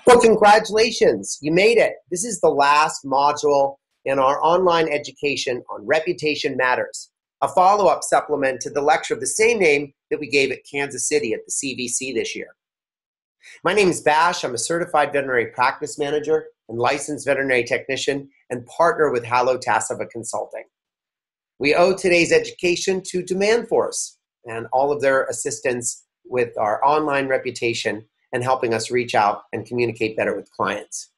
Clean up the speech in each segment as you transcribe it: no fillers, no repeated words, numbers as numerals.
Well, congratulations. You made it. This is the last module in our online education on Reputation Matters, a follow-up supplement to the lecture of the same name that we gave at Kansas City at the CVC this year. My name is Bash. I'm a certified veterinary practice manager and licensed veterinary technician and partner with Hallo Tassava Consulting. We owe today's education to Demandforce and all of their assistance with our online reputation and helping us reach out and communicate better with clients.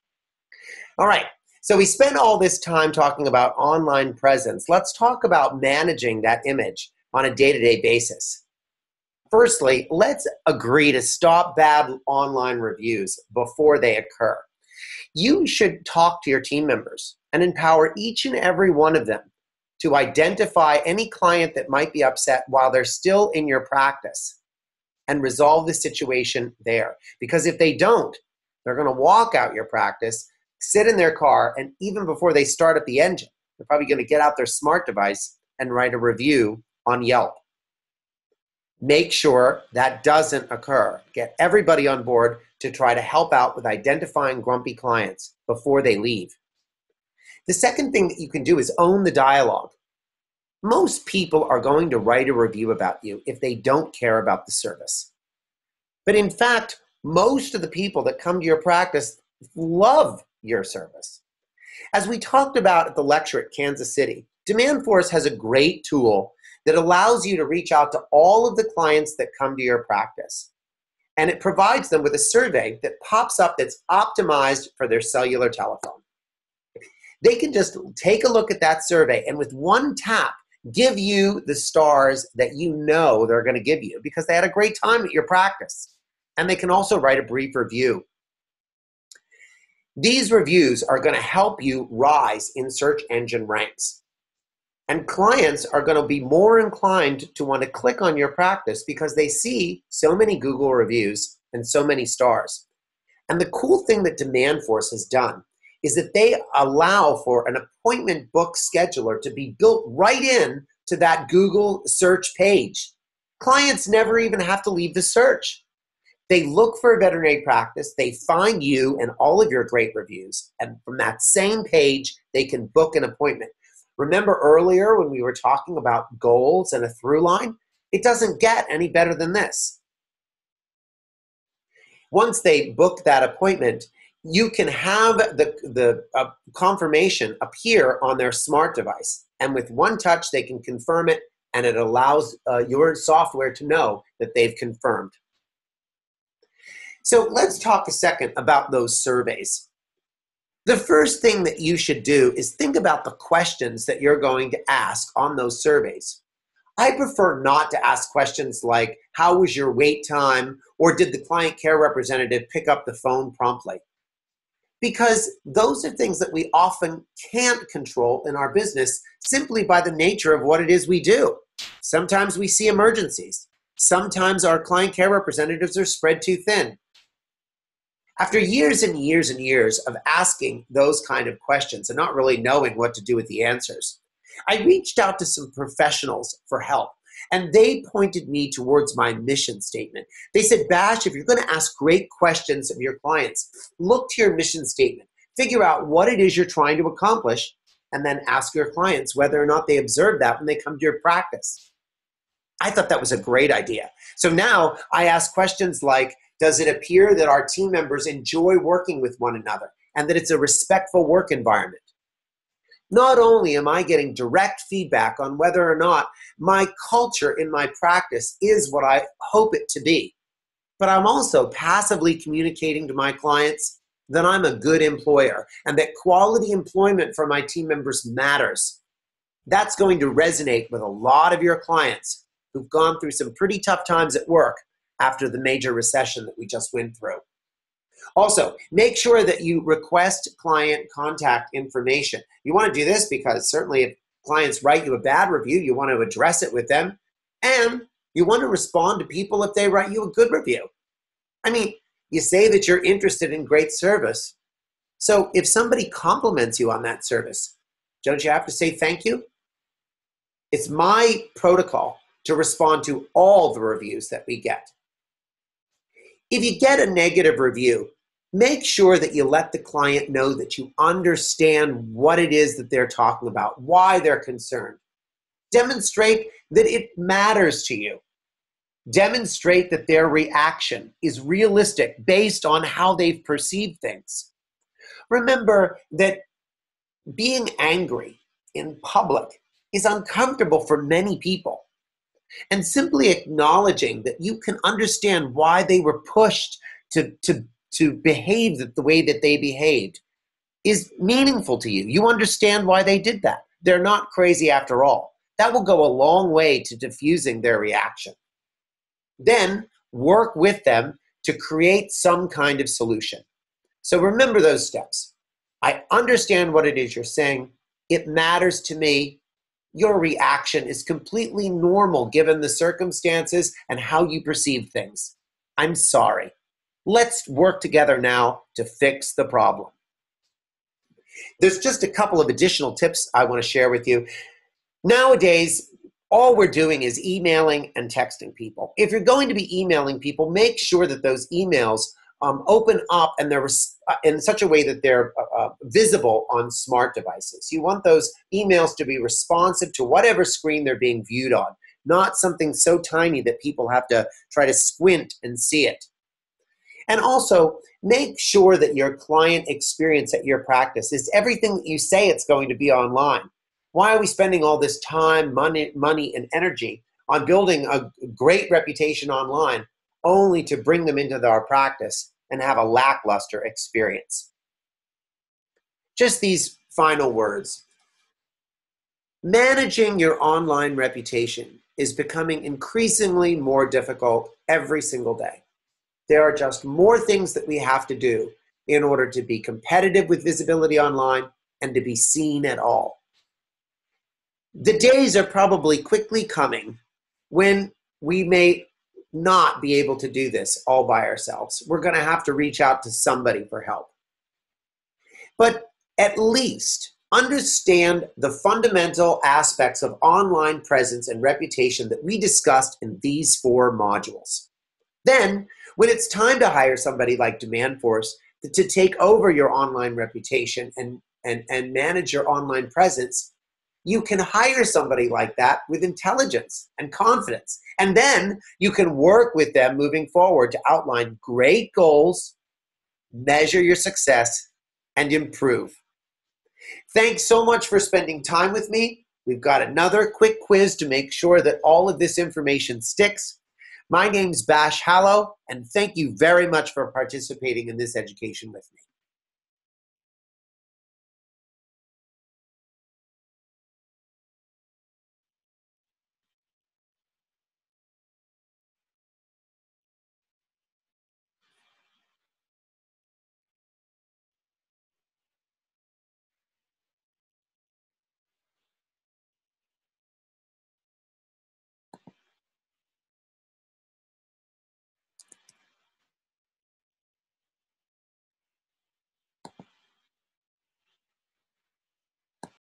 All right, so we spent all this time talking about online presence. Let's talk about managing that image on a day-to-day basis. Firstly, let's agree to stop bad online reviews before they occur. You should talk to your team members and empower each and every one of them to identify any client that might be upset while they're still in your practice and resolve the situation there. Because if they don't, they're going to walk out your practice, sit in their car, and even before they start up the engine, they're probably going to get out their smart device and write a review on Yelp. Make sure that doesn't occur. Get everybody on board to try to help out with identifying grumpy clients before they leave. The second thing that you can do is own the dialogue. Most people are going to write a review about you if they don't care about the service. But in fact, most of the people that come to your practice love your service. As we talked about at the lecture at Kansas City, Demandforce has a great tool that allows you to reach out to all of the clients that come to your practice. And it provides them with a survey that pops up that's optimized for their cellular telephone. They can just take a look at that survey and with one tap, give you the stars that you know they're going to give you because they had a great time at your practice. And they can also write a brief review. These reviews are going to help you rise in search engine ranks. And clients are going to be more inclined to want to click on your practice because they see so many Google reviews and so many stars. And the cool thing that Demandforce has done is that they allow for an appointment book scheduler to be built right in to that Google search page. Clients never even have to leave the search. They look for a veterinary practice, they find you and all of your great reviews, and from that same page, they can book an appointment. Remember earlier when we were talking about goals and a through line? It doesn't get any better than this. Once they book that appointment, you can have the confirmation appear on their smart device. And with one touch, they can confirm it, and it allows your software to know that they've confirmed. So let's talk a second about those surveys. The first thing that you should do is think about the questions that you're going to ask on those surveys. I prefer not to ask questions like, how was your wait time? Or did the client care representative pick up the phone promptly? Because those are things that we often can't control in our business simply by the nature of what it is we do. Sometimes we see emergencies. Sometimes our client care representatives are spread too thin. After years and years and years of asking those kind of questions and not really knowing what to do with the answers, I reached out to some professionals for help, and they pointed me towards my mission statement. They said, Bash, if you're going to ask great questions of your clients, look to your mission statement. Figure out what it is you're trying to accomplish, and then ask your clients whether or not they observe that when they come to your practice. I thought that was a great idea. So now I ask questions like, does it appear that our team members enjoy working with one another and that it's a respectful work environment? Not only am I getting direct feedback on whether or not my culture in my practice is what I hope it to be, but I'm also passively communicating to my clients that I'm a good employer and that quality employment for my team members matters. That's going to resonate with a lot of your clients who've gone through some pretty tough times at work after the major recession that we just went through. Also, make sure that you request client contact information. You want to do this because certainly if clients write you a bad review, you want to address it with them, and you want to respond to people if they write you a good review. I mean, you say that you're interested in great service, so if somebody compliments you on that service, don't you have to say thank you? It's my protocol to respond to all the reviews that we get. If you get a negative review, Make sure that you let the client know that you understand what it is that they're talking about, why they're concerned. Demonstrate that it matters to you. Demonstrate that their reaction is realistic based on how they've perceived things. Remember that being angry in public is uncomfortable for many people. And simply acknowledging that you can understand why they were pushed to behave the way that they behaved is meaningful to you. You understand why they did that. They're not crazy after all. That will go a long way to diffusing their reaction. Then work with them to create some kind of solution. So remember those steps. I understand what it is you're saying. It matters to me. Your reaction is completely normal given the circumstances and how you perceive things. I'm sorry. Let's work together now to fix the problem. There's just a couple of additional tips I want to share with you. Nowadays, all we're doing is emailing and texting people. If you're going to be emailing people, make sure that those emails open up and they're in such a way that they're visible on smart devices. You want those emails to be responsive to whatever screen they're being viewed on, not something so tiny that people have to try to squint and see it. And also, make sure that your client experience at your practice is everything that you say it's going to be online. Why are we spending all this time, money, and energy on building a great reputation online only to bring them into our practice and have a lackluster experience? Just these final words. Managing your online reputation is becoming increasingly more difficult every single day. There are just more things that we have to do in order to be competitive with visibility online and to be seen at all. The days are probably quickly coming when we may not be able to do this all by ourselves. We're going to have to reach out to somebody for help. But at least understand the fundamental aspects of online presence and reputation that we discussed in these 4 modules. Then, when it's time to hire somebody like Demandforce to take over your online reputation and manage your online presence, you can hire somebody like that with intelligence and confidence. And then you can work with them moving forward to outline great goals, measure your success, and improve. Thanks so much for spending time with me. We've got another quick quiz to make sure that all of this information sticks. My name's Bash Hallow, and thank you very much for participating in this education with me.